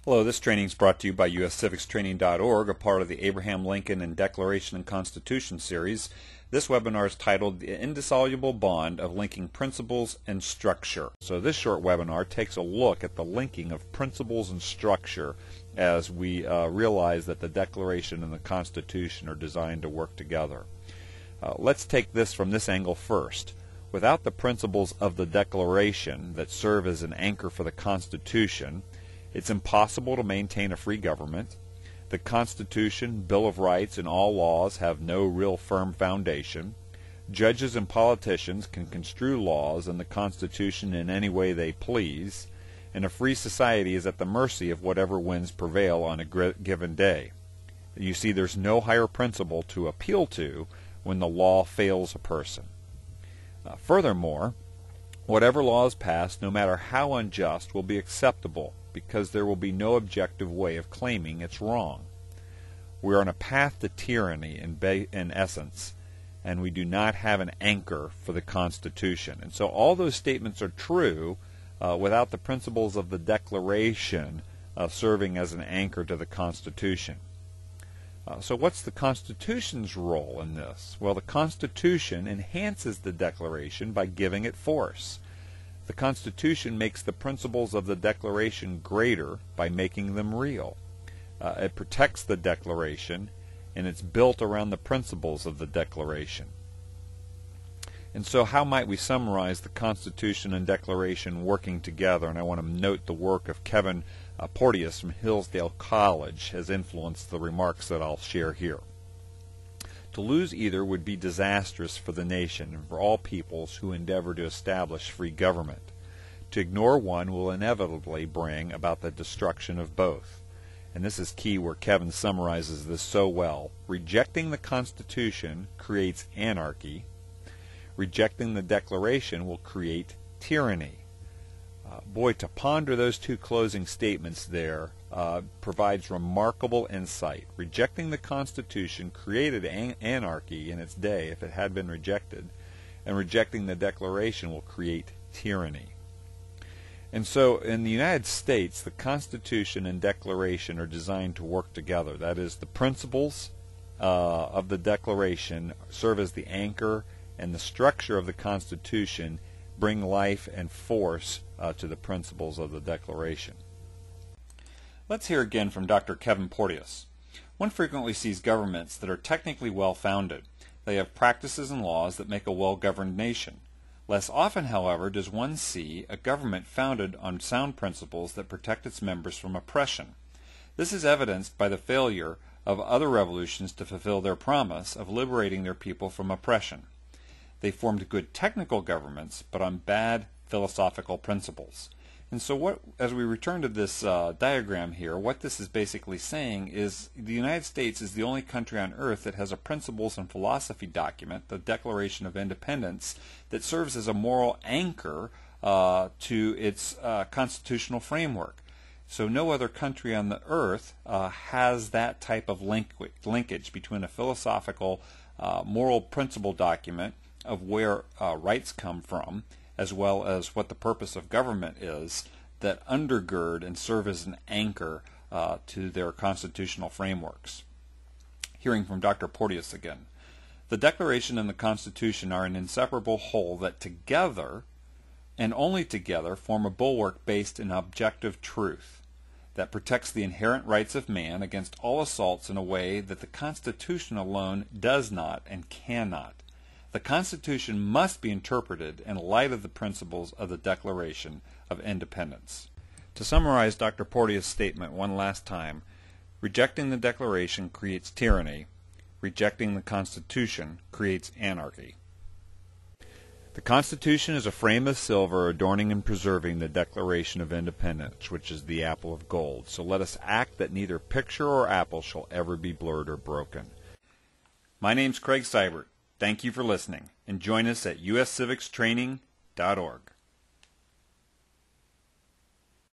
Hello, this training is brought to you by uscivicstraining.org, a part of the Abraham Lincoln and Declaration and Constitution series. This webinar is titled The Indissoluble Bond of Linking Principles and Structure. So this short webinar takes a look at the linking of principles and structure as we realize that the Declaration and the Constitution are designed to work together. Let's take this from this angle first. Without the principles of the Declaration that serve as an anchor for the Constitution, it's impossible to maintain a free government. The Constitution, Bill of Rights, and all laws have no real firm foundation. Judges and politicians can construe laws and the Constitution in any way they please, and a free society is at the mercy of whatever winds prevail on a given day. You see, there's no higher principle to appeal to when the law fails a person. Furthermore, whatever law is passed, no matter how unjust, will be acceptable, because there will be no objective way of claiming it's wrong. We are on a path to tyranny in essence, and we do not have an anchor for the Constitution. And so all those statements are true without the principles of the Declaration serving as an anchor to the Constitution. So what's the Constitution's role in this? Well, the Constitution enhances the Declaration by giving it force. The Constitution makes the principles of the Declaration greater by making them real. It protects the Declaration, and it's built around the principles of the Declaration. And so how might we summarize the Constitution and Declaration working together? And I want to note the work of Kevin Porteous from Hillsdale College has influenced the remarks that I'll share here. To lose either would be disastrous for the nation and for all peoples who endeavor to establish free government. To ignore one will inevitably bring about the destruction of both. And this is key where Kevin summarizes this so well. Rejecting the Constitution creates anarchy. Rejecting the Declaration will create tyranny. Boy, to ponder those two closing statements there provides remarkable insight. Rejecting the Constitution created anarchy in its day if it had been rejected, and rejecting the Declaration will create tyranny. And so in the United States, the Constitution and Declaration are designed to work together. That is, the principles of the Declaration serve as the anchor, and the structure of the Constitution bring life and force to the principles of the Declaration. Let's hear again from Dr. Kevin Porteous. One frequently sees governments that are technically well-founded. They have practices and laws that make a well-governed nation. Less often, however, does one see a government founded on sound principles that protect its members from oppression. This is evidenced by the failure of other revolutions to fulfill their promise of liberating their people from oppression. They formed good technical governments, but on bad philosophical principles. And so as we return to this diagram here, what this is basically saying is the United States is the only country on earth that has a principles and philosophy document, the Declaration of Independence, that serves as a moral anchor to its constitutional framework. So no other country on the earth has that type of linkage between a philosophical moral principle document of where rights come from, as well as what the purpose of government is, that undergird and serve as an anchor to their constitutional frameworks. Hearing from Dr. Porteous again. The Declaration and the Constitution are an inseparable whole that together, and only together, form a bulwark based in objective truth that protects the inherent rights of man against all assaults in a way that the Constitution alone does not and cannot. The Constitution must be interpreted in light of the principles of the Declaration of Independence. To summarize Dr. Porteous' statement one last time, rejecting the Declaration creates tyranny. Rejecting the Constitution creates anarchy. The Constitution is a frame of silver adorning and preserving the Declaration of Independence, which is the apple of gold. So let us act that neither picture or apple shall ever be blurred or broken. My name's Craig Seibert. Thank you for listening, and join us at uscivicstraining.org.